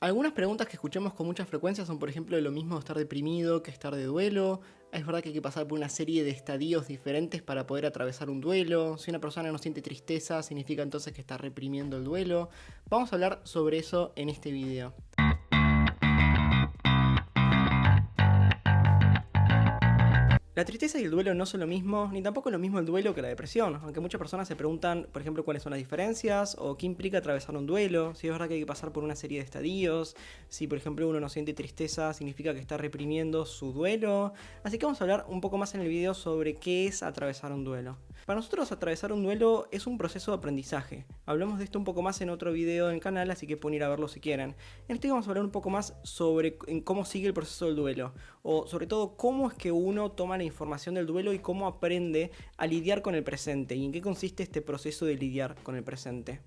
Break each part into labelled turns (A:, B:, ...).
A: Algunas preguntas que escuchamos con mucha frecuencia son, por ejemplo, lo mismo estar deprimido que estar de duelo. Es verdad que hay que pasar por una serie de estadios diferentes para poder atravesar un duelo. Si una persona no siente tristeza, significa entonces que está reprimiendo el duelo. Vamos a hablar sobre eso en este video. La tristeza y el duelo no son lo mismo, ni tampoco es lo mismo el duelo que la depresión, aunque muchas personas se preguntan, por ejemplo, cuáles son las diferencias o qué implica atravesar un duelo, si es verdad que hay que pasar por una serie de estadios, si por ejemplo uno no siente tristeza, significa que está reprimiendo su duelo. Así que vamos a hablar un poco más en el video sobre qué es atravesar un duelo. Para nosotros atravesar un duelo es un proceso de aprendizaje. Hablamos de esto un poco más en otro video del canal, así que pueden ir a verlo si quieren. En este vamos a hablar un poco más sobre cómo sigue el proceso del duelo, o sobre todo cómo es que uno toma la información del duelo y cómo aprende a lidiar con el presente y en qué consiste este proceso de lidiar con el presente.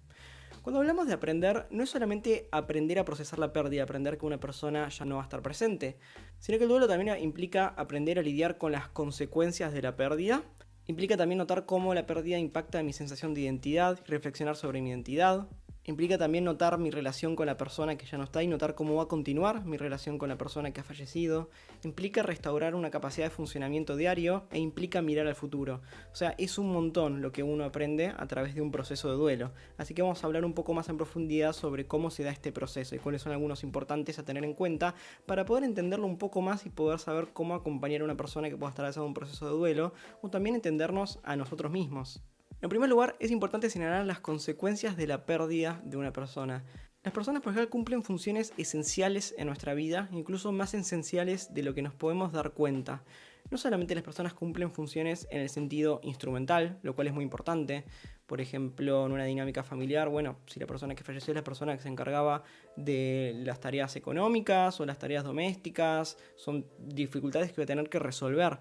A: Cuando hablamos de aprender, no es solamente aprender a procesar la pérdida, aprender que una persona ya no va a estar presente, sino que el duelo también implica aprender a lidiar con las consecuencias de la pérdida. Implica también notar cómo la pérdida impacta en mi sensación de identidad y reflexionar sobre mi identidad. Implica también notar mi relación con la persona que ya no está y notar cómo va a continuar mi relación con la persona que ha fallecido. Implica restaurar una capacidad de funcionamiento diario e implica mirar al futuro. O sea, es un montón lo que uno aprende a través de un proceso de duelo. Así que vamos a hablar un poco más en profundidad sobre cómo se da este proceso y cuáles son algunos importantes a tener en cuenta para poder entenderlo un poco más y poder saber cómo acompañar a una persona que pueda estar atravesando un proceso de duelo o también entendernos a nosotros mismos. En primer lugar, es importante señalar las consecuencias de la pérdida de una persona. Las personas por ejemplo cumplen funciones esenciales en nuestra vida, incluso más esenciales de lo que nos podemos dar cuenta. No solamente las personas cumplen funciones en el sentido instrumental, lo cual es muy importante. Por ejemplo, en una dinámica familiar, bueno, si la persona que falleció es la persona que se encargaba de las tareas económicas o las tareas domésticas, son dificultades que voy a tener que resolver.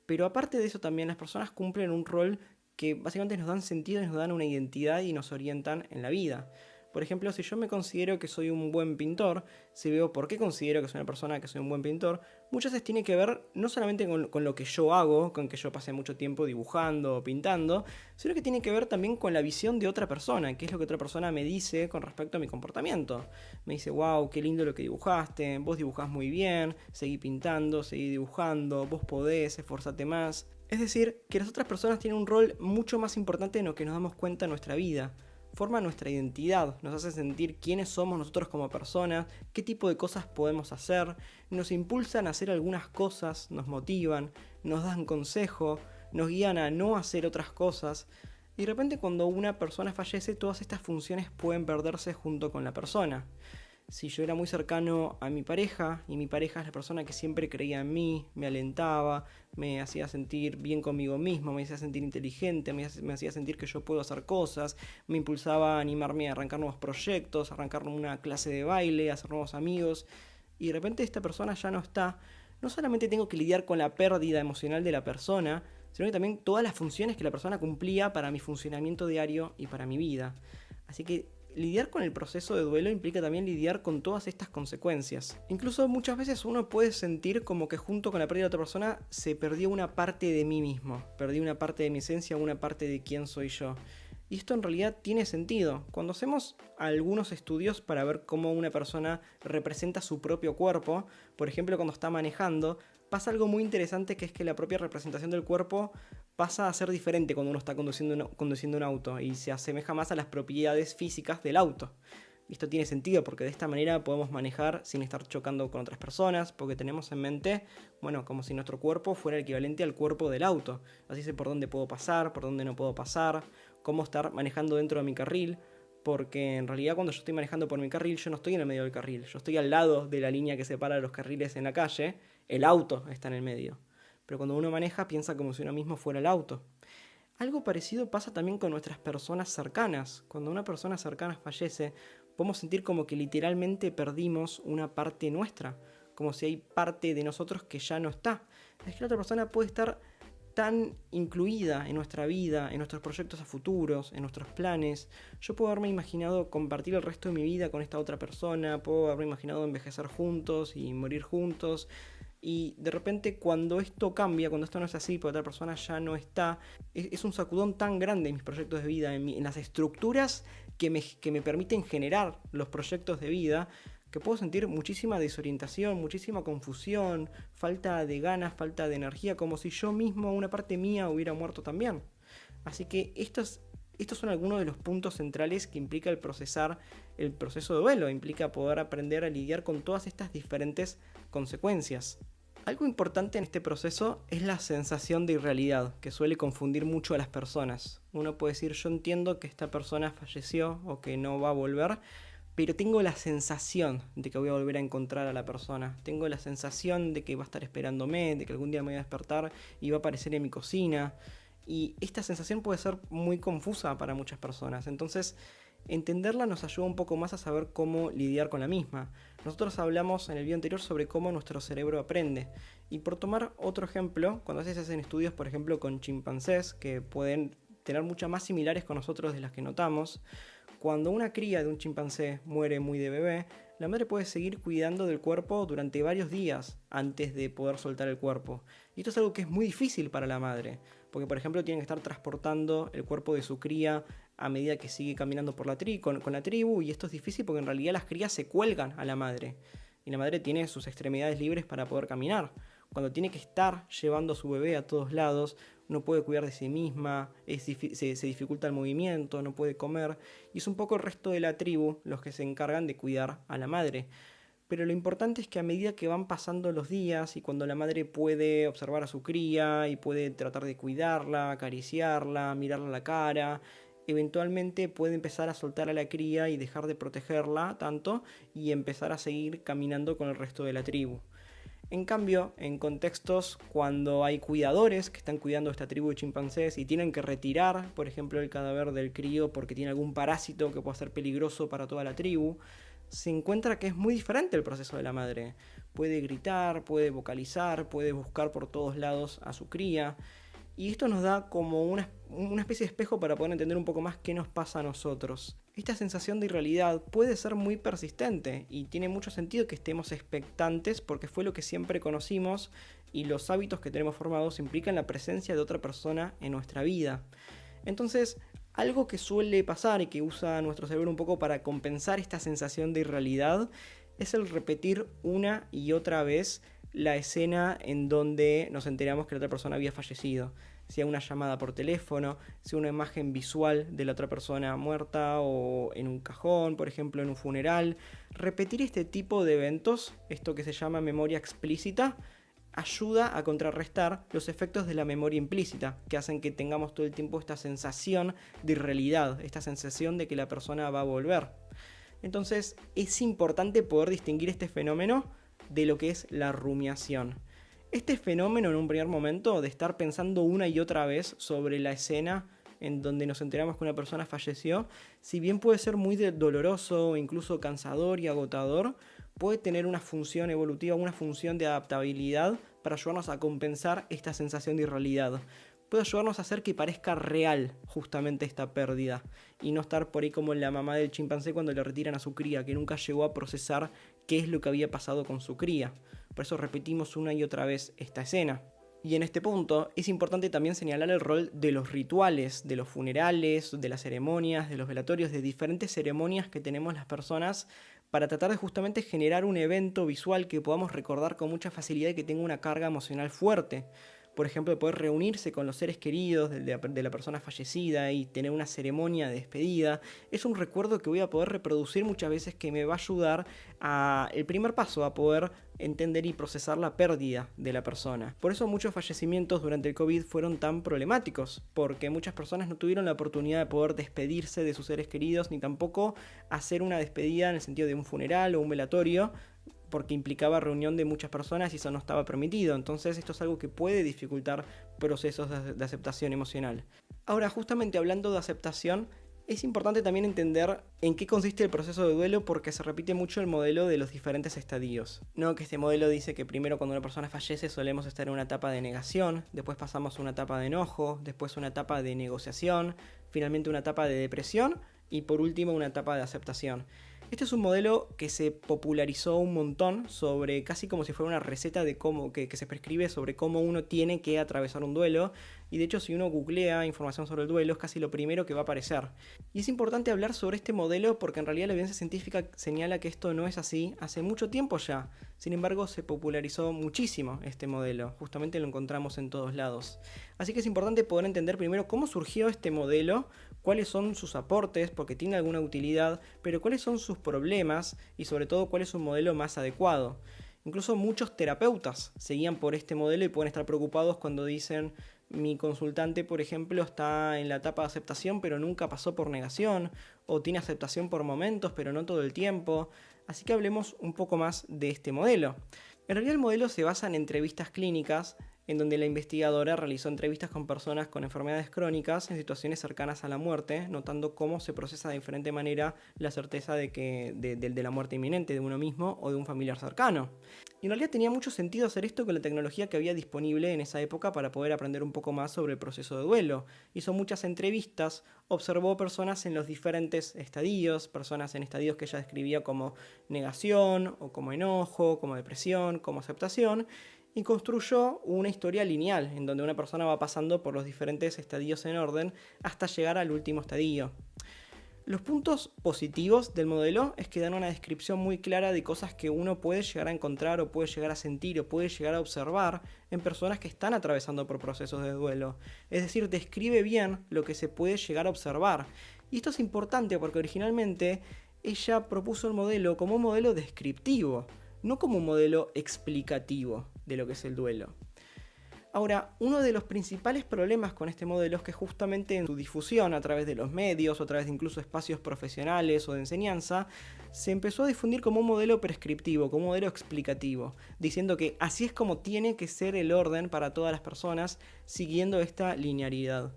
A: Pero aparte de eso también las personas cumplen un rol que básicamente nos dan sentido y nos dan una identidad y nos orientan en la vida. Por ejemplo, si yo me considero que soy un buen pintor, si veo por qué considero que soy una persona que soy un buen pintor, muchas veces tiene que ver no solamente con lo que yo hago, con que yo pasé mucho tiempo dibujando o pintando, sino que tiene que ver también con la visión de otra persona, qué es lo que otra persona me dice con respecto a mi comportamiento. Me dice, wow, qué lindo lo que dibujaste, vos dibujás muy bien, seguí pintando, seguí dibujando, vos podés, esforzate más. Es decir, que las otras personas tienen un rol mucho más importante en lo que nos damos cuenta en nuestra vida. Forma nuestra identidad, nos hace sentir quiénes somos nosotros como personas, qué tipo de cosas podemos hacer, nos impulsan a hacer algunas cosas, nos motivan, nos dan consejo, nos guían a no hacer otras cosas. Y de repente cuando una persona fallece, todas estas funciones pueden perderse junto con la persona. Si yo era muy cercano a mi pareja y mi pareja es la persona que siempre creía en mí, me alentaba, me hacía sentir bien conmigo mismo, me hacía sentir inteligente, me hacía sentir que yo puedo hacer cosas, me impulsaba a animarme a arrancar nuevos proyectos, a arrancar una clase de baile, a hacer nuevos amigos, y de repente esta persona ya no está, no solamente tengo que lidiar con la pérdida emocional de la persona, sino que también todas las funciones que la persona cumplía para mi funcionamiento diario y para mi vida. Así que lidiar con el proceso de duelo implica también lidiar con todas estas consecuencias. Incluso muchas veces uno puede sentir como que junto con la pérdida de otra persona se perdió una parte de mí mismo, perdí una parte de mi esencia, una parte de quién soy yo. Y esto en realidad tiene sentido. Cuando hacemos algunos estudios para ver cómo una persona representa su propio cuerpo, por ejemplo cuando está manejando, pasa algo muy interesante que es que la propia representación del cuerpo pasa a ser diferente cuando uno está conduciendo un auto y se asemeja más a las propiedades físicas del auto. Y esto tiene sentido porque de esta manera podemos manejar sin estar chocando con otras personas, porque tenemos en mente, bueno, como si nuestro cuerpo fuera el equivalente al cuerpo del auto. Así sé por dónde puedo pasar, por dónde no puedo pasar, cómo estar manejando dentro de mi carril, porque en realidad cuando yo estoy manejando por mi carril, yo no estoy en el medio del carril, yo estoy al lado de la línea que separa los carriles en la calle, el auto está en el medio. Pero cuando uno maneja piensa como si uno mismo fuera el auto. Algo parecido pasa también con nuestras personas cercanas. Cuando una persona cercana fallece, podemos sentir como que literalmente perdimos una parte nuestra, como si hay parte de nosotros que ya no está. Es que la otra persona puede estar tan incluida en nuestra vida, en nuestros proyectos a futuros, en nuestros planes. Yo puedo haberme imaginado compartir el resto de mi vida con esta otra persona, puedo haberme imaginado envejecer juntos y morir juntos. Y de repente cuando esto cambia, cuando esto no es así, porque otra persona ya no está, es un sacudón tan grande en mis proyectos de vida, en las estructuras que me permiten generar los proyectos de vida, que puedo sentir muchísima desorientación, muchísima confusión, falta de ganas, falta de energía, como si yo mismo, una parte mía, hubiera muerto también. Así que estos son algunos de los puntos centrales que implica el procesar el proceso de duelo, implica poder aprender a lidiar con todas estas diferentes consecuencias. Algo importante en este proceso es la sensación de irrealidad, que suele confundir mucho a las personas. Uno puede decir, yo entiendo que esta persona falleció o que no va a volver, pero tengo la sensación de que voy a volver a encontrar a la persona. Tengo la sensación de que va a estar esperándome, de que algún día me voy a despertar y va a aparecer en mi cocina. Y esta sensación puede ser muy confusa para muchas personas. Entonces, entenderla nos ayuda un poco más a saber cómo lidiar con la misma. Nosotros hablamos en el video anterior sobre cómo nuestro cerebro aprende. Y por tomar otro ejemplo, cuando se hacen estudios, por ejemplo, con chimpancés, que pueden tener muchas más similares con nosotros de las que notamos, cuando una cría de un chimpancé muere muy de bebé, la madre puede seguir cuidando del cuerpo durante varios días antes de poder soltar el cuerpo. Y esto es algo que es muy difícil para la madre, porque por ejemplo tienen que estar transportando el cuerpo de su cría a medida que sigue caminando por con la tribu, y esto es difícil porque en realidad las crías se cuelgan a la madre, y la madre tiene sus extremidades libres para poder caminar. Cuando tiene que estar llevando a su bebé a todos lados, no puede cuidar de sí misma, se dificulta el movimiento, no puede comer, y es un poco el resto de la tribu los que se encargan de cuidar a la madre. Pero lo importante es que a medida que van pasando los días y cuando la madre puede observar a su cría y puede tratar de cuidarla, acariciarla, mirarla a la cara, eventualmente puede empezar a soltar a la cría y dejar de protegerla tanto y empezar a seguir caminando con el resto de la tribu. En cambio, en contextos cuando hay cuidadores que están cuidando esta tribu de chimpancés y tienen que retirar, por ejemplo, el cadáver del crío porque tiene algún parásito que pueda ser peligroso para toda la tribu, se encuentra que es muy diferente el proceso de la madre. Puede gritar, puede vocalizar, puede buscar por todos lados a su cría. Y esto nos da como una especie de espejo para poder entender un poco más qué nos pasa a nosotros. Esta sensación de irrealidad puede ser muy persistente y tiene mucho sentido que estemos expectantes porque fue lo que siempre conocimos y los hábitos que tenemos formados implican la presencia de otra persona en nuestra vida. Entonces, algo que suele pasar y que usa nuestro cerebro un poco para compensar esta sensación de irrealidad es el repetir una y otra vez la escena en donde nos enteramos que la otra persona había fallecido. Sea una llamada por teléfono, sea una imagen visual de la otra persona muerta o en un cajón, por ejemplo en un funeral. Repetir este tipo de eventos, esto que se llama memoria explícita, ayuda a contrarrestar los efectos de la memoria implícita, que hacen que tengamos todo el tiempo esta sensación de irrealidad, esta sensación de que la persona va a volver. Entonces es importante poder distinguir este fenómeno de lo que es la rumiación. Este fenómeno en un primer momento de estar pensando una y otra vez sobre la escena en donde nos enteramos que una persona falleció, si bien puede ser muy doloroso, incluso cansador y agotador, puede tener una función evolutiva, una función de adaptabilidad para ayudarnos a compensar esta sensación de irrealidad. Puede ayudarnos a hacer que parezca real justamente esta pérdida y no estar por ahí como la mamá del chimpancé cuando le retiran a su cría, que nunca llegó a procesar qué es lo que había pasado con su cría. Por eso repetimos una y otra vez esta escena. Y en este punto es importante también señalar el rol de los rituales, de los funerales, de las ceremonias, de los velatorios, de diferentes ceremonias que tenemos las personas para tratar de justamente generar un evento visual que podamos recordar con mucha facilidad y que tenga una carga emocional fuerte. Por ejemplo, poder reunirse con los seres queridos de la persona fallecida y tener una ceremonia de despedida. Es un recuerdo que voy a poder reproducir muchas veces que me va a ayudar a el primer paso, a poder entender y procesar la pérdida de la persona. Por eso muchos fallecimientos durante el COVID fueron tan problemáticos, porque muchas personas no tuvieron la oportunidad de poder despedirse de sus seres queridos, ni tampoco hacer una despedida en el sentido de un funeral o un velatorio, porque implicaba reunión de muchas personas y eso no estaba permitido. Entonces esto es algo que puede dificultar procesos de aceptación emocional. Ahora, justamente hablando de aceptación, es importante también entender en qué consiste el proceso de duelo porque se repite mucho el modelo de los diferentes estadios. No, que este modelo dice que primero cuando una persona fallece solemos estar en una etapa de negación, después pasamos a una etapa de enojo, después una etapa de negociación, finalmente una etapa de depresión y por último una etapa de aceptación. Este es un modelo que se popularizó un montón sobre casi como si fuera una receta de cómo que se prescribe sobre cómo uno tiene que atravesar un duelo. Y de hecho, si uno googlea información sobre el duelo, es casi lo primero que va a aparecer. Y es importante hablar sobre este modelo porque en realidad la evidencia científica señala que esto no es así hace mucho tiempo ya. Sin embargo, se popularizó muchísimo este modelo. Justamente lo encontramos en todos lados. Así que es importante poder entender primero cómo surgió este modelo, cuáles son sus aportes, porque tiene alguna utilidad, pero cuáles son sus problemas y sobre todo cuál es un modelo más adecuado. Incluso muchos terapeutas seguían por este modelo y pueden estar preocupados cuando dicen: mi consultante, por ejemplo, está en la etapa de aceptación pero nunca pasó por negación, o tiene aceptación por momentos pero no todo el tiempo. Así que hablemos un poco más de este modelo. En realidad el modelo se basa en entrevistas clínicas en donde la investigadora realizó entrevistas con personas con enfermedades crónicas en situaciones cercanas a la muerte, notando cómo se procesa de diferente manera la certeza de la muerte inminente de uno mismo o de un familiar cercano. Y en realidad tenía mucho sentido hacer esto con la tecnología que había disponible en esa época para poder aprender un poco más sobre el proceso de duelo. Hizo muchas entrevistas, observó personas en los diferentes estadios, personas en estadios que ella describía como negación, o como enojo, como depresión, como aceptación, y construyó una historia lineal en donde una persona va pasando por los diferentes estadios en orden hasta llegar al último estadio. Los puntos positivos del modelo es que dan una descripción muy clara de cosas que uno puede llegar a encontrar o puede llegar a sentir o puede llegar a observar en personas que están atravesando por procesos de duelo. Es decir, describe bien lo que se puede llegar a observar. Y esto es importante porque originalmente ella propuso el modelo como un modelo descriptivo, no como un modelo explicativo de lo que es el duelo. Ahora, uno de los principales problemas con este modelo es que justamente en su difusión a través de los medios o a través de incluso espacios profesionales o de enseñanza, se empezó a difundir como un modelo prescriptivo, como un modelo explicativo, diciendo que así es como tiene que ser el orden para todas las personas, siguiendo esta linealidad.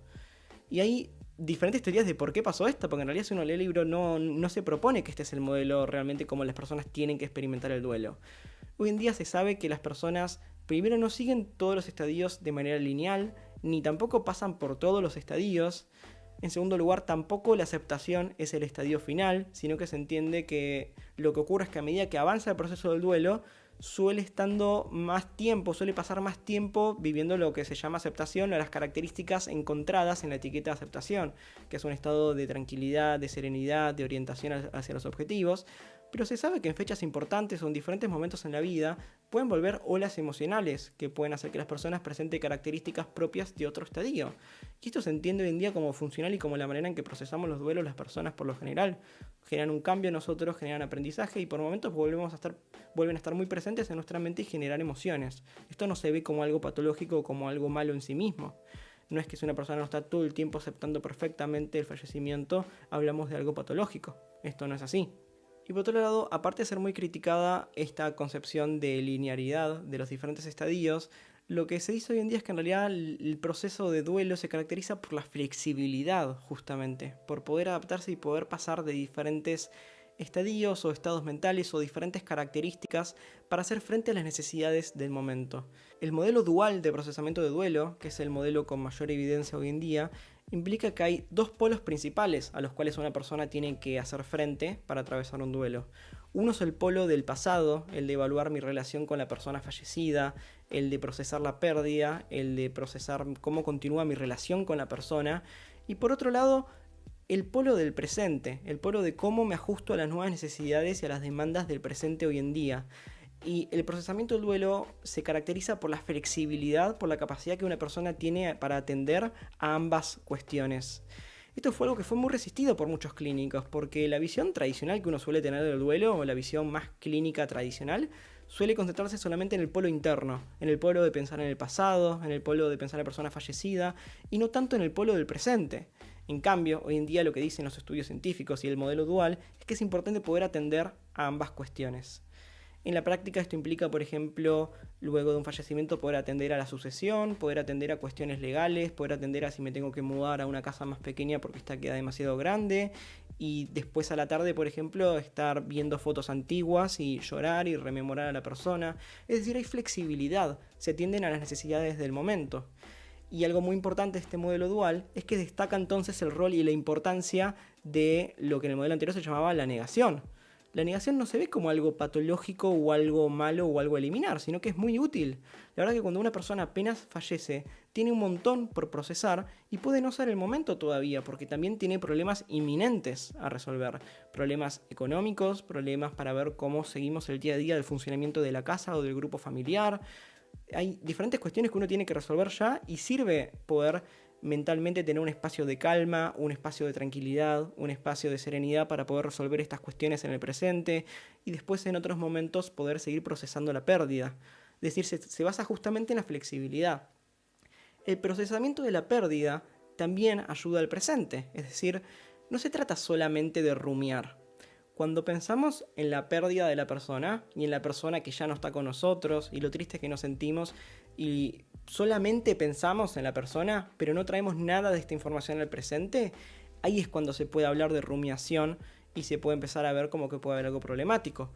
A: Y hay diferentes teorías de por qué pasó esto, porque en realidad si uno lee el libro no se propone que este es el modelo realmente como las personas tienen que experimentar el duelo. Hoy en día se sabe que las personas primero no siguen todos los estadios de manera lineal, ni tampoco pasan por todos los estadios. En segundo lugar, tampoco la aceptación es el estadio final, sino que se entiende que lo que ocurre es que a medida que avanza el proceso del duelo, suele pasar más tiempo viviendo lo que se llama aceptación o las características encontradas en la etiqueta de aceptación, que es un estado de tranquilidad, de serenidad, de orientación hacia los objetivos. Pero se sabe que en fechas importantes o en diferentes momentos en la vida pueden volver olas emocionales que pueden hacer que las personas presenten características propias de otro estadio. Y esto se entiende hoy en día como funcional y como la manera en que procesamos los duelos las personas por lo general. Generan un cambio en nosotros, generan aprendizaje y por momentos vuelven a estar muy presentes en nuestra mente y generar emociones. Esto no se ve como algo patológico o como algo malo en sí mismo. No es que si una persona no está todo el tiempo aceptando perfectamente el fallecimiento, hablamos de algo patológico. Esto no es así. Y por otro lado, aparte de ser muy criticada esta concepción de linearidad de los diferentes estadios, lo que se dice hoy en día es que en realidad el proceso de duelo se caracteriza por la flexibilidad, justamente, por poder adaptarse y poder pasar de diferentes estadios o estados mentales o diferentes características para hacer frente a las necesidades del momento. El modelo dual de procesamiento de duelo, que es el modelo con mayor evidencia hoy en día, implica que hay dos polos principales a los cuales una persona tiene que hacer frente para atravesar un duelo. Uno es el polo del pasado, el de evaluar mi relación con la persona fallecida, el de procesar la pérdida, el de procesar cómo continúa mi relación con la persona. Y por otro lado, el polo del presente, el polo de cómo me ajusto a las nuevas necesidades y a las demandas del presente hoy en día. Y el procesamiento del duelo se caracteriza por la flexibilidad, por la capacidad que una persona tiene para atender a ambas cuestiones. Esto fue algo que fue muy resistido por muchos clínicos, porque la visión tradicional que uno suele tener del duelo, o la visión más clínica tradicional, suele concentrarse solamente en el polo interno, en el polo de pensar en el pasado, en el polo de pensar en la persona fallecida, y no tanto en el polo del presente. En cambio, hoy en día lo que dicen los estudios científicos y el modelo dual es que es importante poder atender a ambas cuestiones. En la práctica esto implica, por ejemplo, luego de un fallecimiento poder atender a la sucesión, poder atender a cuestiones legales, poder atender a si me tengo que mudar a una casa más pequeña porque esta queda demasiado grande, y después a la tarde, por ejemplo, estar viendo fotos antiguas y llorar y rememorar a la persona. Es decir, hay flexibilidad, se atienden a las necesidades del momento. Y algo muy importante de este modelo dual es que destaca entonces el rol y la importancia de lo que en el modelo anterior se llamaba la negación. La negación no se ve como algo patológico o algo malo o algo a eliminar, sino que es muy útil. La verdad que cuando una persona apenas fallece, tiene un montón por procesar y puede no ser el momento todavía, porque también tiene problemas inminentes a resolver. Problemas económicos, problemas para ver cómo seguimos el día a día del funcionamiento de la casa o del grupo familiar. Hay diferentes cuestiones que uno tiene que resolver ya y sirve poder mentalmente tener un espacio de calma, un espacio de tranquilidad, un espacio de serenidad para poder resolver estas cuestiones en el presente y después en otros momentos poder seguir procesando la pérdida. Es decir, se basa justamente en la flexibilidad. El procesamiento de la pérdida también ayuda al presente, es decir, no se trata solamente de rumiar. Cuando pensamos en la pérdida de la persona y en la persona que ya no está con nosotros y lo triste que nos sentimos y solamente pensamos en la persona pero no traemos nada de esta información al presente, ahí es cuando se puede hablar de rumiación y se puede empezar a ver como que puede haber algo problemático.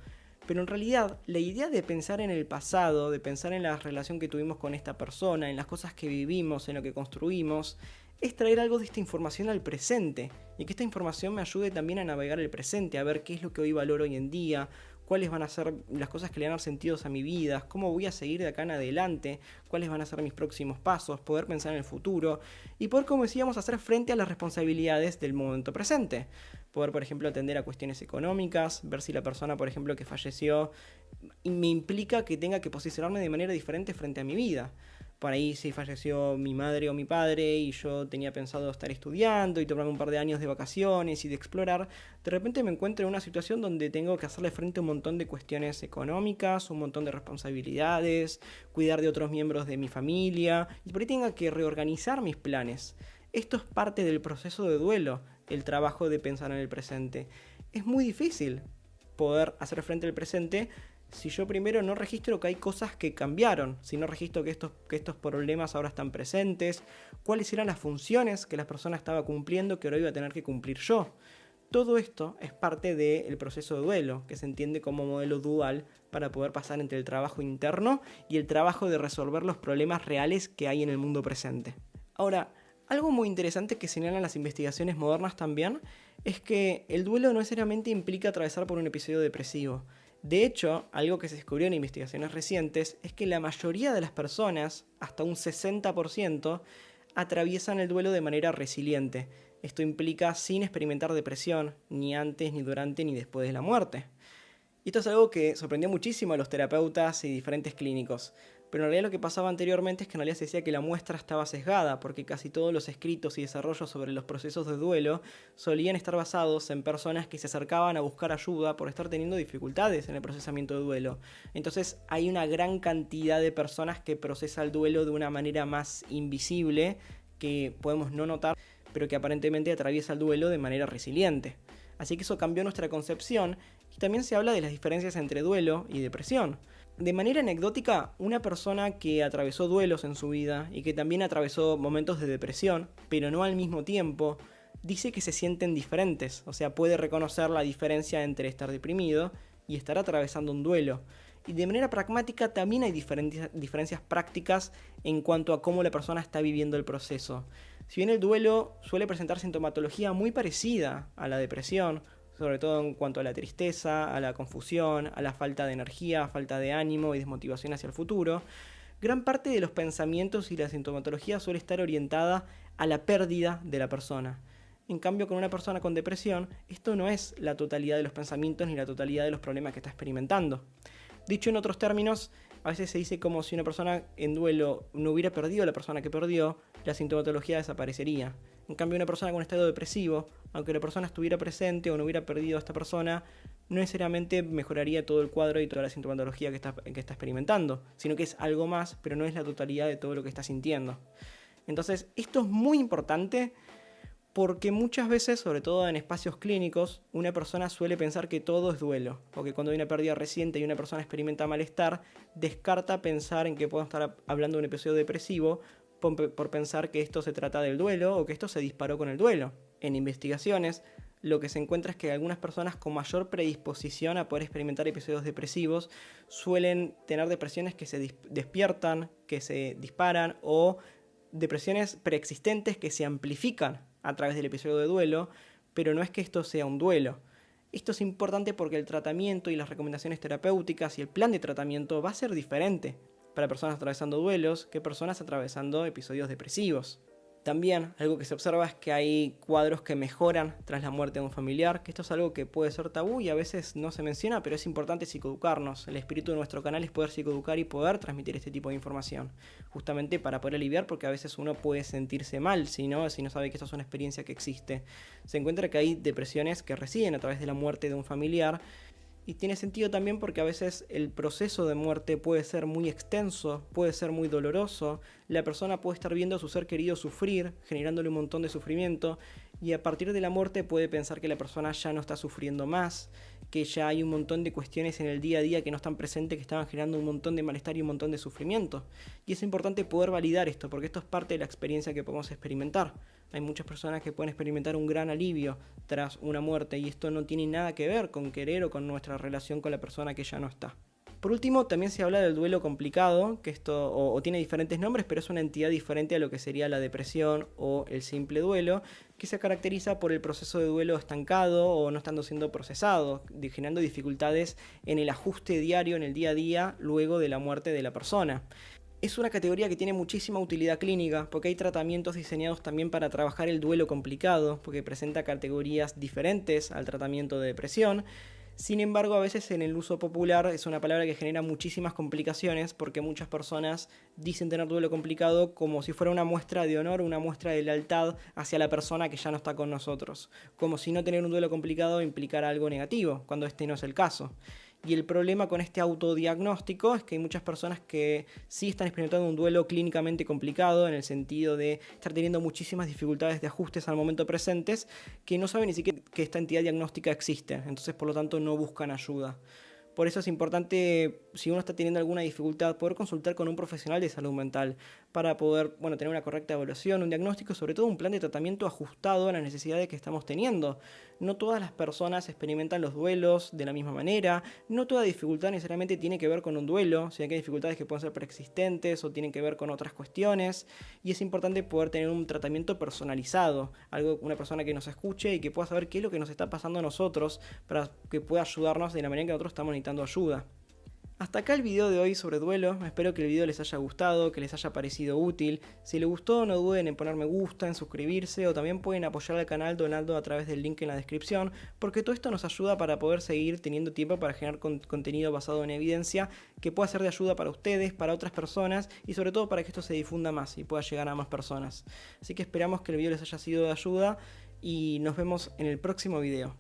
A: Pero en realidad la idea de pensar en el pasado, de pensar en la relación que tuvimos con esta persona, en las cosas que vivimos, en lo que construimos, es traer algo de esta información al presente y que esta información me ayude también a navegar el presente, a ver qué es lo que hoy valoro hoy en día, cuáles van a ser las cosas que le van a dar sentido a mi vida, cómo voy a seguir de acá en adelante, cuáles van a ser mis próximos pasos, poder pensar en el futuro y poder, como decíamos, hacer frente a las responsabilidades del momento presente. Poder, por ejemplo, atender a cuestiones económicas, ver si la persona, por ejemplo, que falleció me implica que tenga que posicionarme de manera diferente frente a mi vida. Por ahí si falleció mi madre o mi padre y yo tenía pensado estar estudiando y tomarme un par de años de vacaciones y de explorar, de repente me encuentro en una situación donde tengo que hacerle frente a un montón de cuestiones económicas, un montón de responsabilidades, cuidar de otros miembros de mi familia y por ahí tenga que reorganizar mis planes. Esto es parte del proceso de duelo, el trabajo de pensar en el presente. Es muy difícil poder hacer frente al presente si yo primero no registro que hay cosas que cambiaron, si no registro que estos problemas ahora están presentes, cuáles eran las funciones que la persona estaba cumpliendo que ahora iba a tener que cumplir yo. Todo esto es parte del proceso de duelo, que se entiende como modelo dual para poder pasar entre el trabajo interno y el trabajo de resolver los problemas reales que hay en el mundo presente. Ahora, algo muy interesante que señalan las investigaciones modernas también es que el duelo no necesariamente implica atravesar por un episodio depresivo. De hecho, algo que se descubrió en investigaciones recientes es que la mayoría de las personas, hasta un 60%, atraviesan el duelo de manera resiliente. Esto implica sin experimentar depresión, ni antes, ni durante, ni después de la muerte. Y esto es algo que sorprendió muchísimo a los terapeutas y diferentes clínicos. Pero en realidad lo que pasaba anteriormente es que en realidad se decía que la muestra estaba sesgada, porque casi todos los escritos y desarrollos sobre los procesos de duelo solían estar basados en personas que se acercaban a buscar ayuda por estar teniendo dificultades en el procesamiento de duelo. Entonces hay una gran cantidad de personas que procesa el duelo de una manera más invisible, que podemos no notar, pero que aparentemente atraviesa el duelo de manera resiliente. Así que eso cambió nuestra concepción y también se habla de las diferencias entre duelo y depresión. De manera anecdótica, una persona que atravesó duelos en su vida y que también atravesó momentos de depresión, pero no al mismo tiempo, dice que se sienten diferentes, o sea, puede reconocer la diferencia entre estar deprimido y estar atravesando un duelo. Y de manera pragmática también hay diferencias prácticas en cuanto a cómo la persona está viviendo el proceso. Si bien el duelo suele presentar sintomatología muy parecida a la depresión, sobre todo en cuanto a la tristeza, a la confusión, a la falta de energía, falta de ánimo y desmotivación hacia el futuro, gran parte de los pensamientos y la sintomatología suele estar orientada a la pérdida de la persona. En cambio, con una persona con depresión, esto no es la totalidad de los pensamientos ni la totalidad de los problemas que está experimentando. Dicho en otros términos, a veces se dice como si una persona en duelo no hubiera perdido a la persona que perdió, la sintomatología desaparecería. En cambio, una persona con estado depresivo, aunque la persona estuviera presente o no hubiera perdido a esta persona, no necesariamente mejoraría todo el cuadro y toda la sintomatología que está experimentando, sino que es algo más, pero no es la totalidad de todo lo que está sintiendo. Entonces, esto es muy importante porque muchas veces, sobre todo en espacios clínicos, una persona suele pensar que todo es duelo, o que cuando hay una pérdida reciente y una persona experimenta malestar, descarta pensar en que puedo estar hablando de un episodio depresivo por pensar que esto se trata del duelo o que esto se disparó con el duelo. En investigaciones, lo que se encuentra es que algunas personas con mayor predisposición a poder experimentar episodios depresivos suelen tener depresiones que se despiertan, que se disparan, o depresiones preexistentes que se amplifican a través del episodio de duelo, pero no es que esto sea un duelo. Esto es importante porque el tratamiento y las recomendaciones terapéuticas y el plan de tratamiento va a ser diferente para personas atravesando duelos que personas atravesando episodios depresivos. También algo que se observa es que hay cuadros que mejoran tras la muerte de un familiar, que esto es algo que puede ser tabú y a veces no se menciona, pero es importante psicoeducarnos. El espíritu de nuestro canal es poder psicoeducar y poder transmitir este tipo de información, justamente para poder aliviar, porque a veces uno puede sentirse mal si no sabe que esto es una experiencia que existe. Se encuentra que hay depresiones que residen a través de la muerte de un familiar. Y tiene sentido también porque a veces el proceso de muerte puede ser muy extenso, puede ser muy doloroso, la persona puede estar viendo a su ser querido sufrir, generándole un montón de sufrimiento, y a partir de la muerte puede pensar que la persona ya no está sufriendo más, que ya hay un montón de cuestiones en el día a día que no están presentes, que estaban generando un montón de malestar y un montón de sufrimiento. Y es importante poder validar esto, porque esto es parte de la experiencia que podemos experimentar. Hay muchas personas que pueden experimentar un gran alivio tras una muerte y esto no tiene nada que ver con querer o con nuestra relación con la persona que ya no está. Por último, también se habla del duelo complicado, que esto o tiene diferentes nombres, pero es una entidad diferente a lo que sería la depresión o el simple duelo, que se caracteriza por el proceso de duelo estancado o no estando siendo procesado, generando dificultades en el ajuste diario, en el día a día, luego de la muerte de la persona. Es una categoría que tiene muchísima utilidad clínica, porque hay tratamientos diseñados también para trabajar el duelo complicado, porque presenta categorías diferentes al tratamiento de depresión. Sin embargo, a veces en el uso popular es una palabra que genera muchísimas complicaciones, porque muchas personas dicen tener duelo complicado como si fuera una muestra de honor, una muestra de lealtad hacia la persona que ya no está con nosotros, como si no tener un duelo complicado implicara algo negativo, cuando este no es el caso. Y el problema con este autodiagnóstico es que hay muchas personas que sí están experimentando un duelo clínicamente complicado, en el sentido de estar teniendo muchísimas dificultades de ajustes al momento presentes, que no saben ni siquiera que esta entidad diagnóstica existe. Entonces, por lo tanto, no buscan ayuda. Por eso es importante, si uno está teniendo alguna dificultad, poder consultar con un profesional de salud mental para poder tener una correcta evaluación, un diagnóstico, sobre todo un plan de tratamiento ajustado a las necesidades que estamos teniendo. No todas las personas experimentan los duelos de la misma manera, no toda dificultad necesariamente tiene que ver con un duelo, sino que hay dificultades que pueden ser preexistentes o tienen que ver con otras cuestiones, y es importante poder tener un tratamiento personalizado, una persona que nos escuche y que pueda saber qué es lo que nos está pasando a nosotros para que pueda ayudarnos de la manera en que nosotros estamos necesitando ayuda. Hasta acá el video de hoy sobre duelo, espero que el video les haya gustado, que les haya parecido útil. Si les gustó, no duden en poner me gusta, en suscribirse o también pueden apoyar al canal donando a través del link en la descripción, porque todo esto nos ayuda para poder seguir teniendo tiempo para generar contenido basado en evidencia que pueda ser de ayuda para ustedes, para otras personas y sobre todo para que esto se difunda más y pueda llegar a más personas. Así que esperamos que el video les haya sido de ayuda y nos vemos en el próximo video.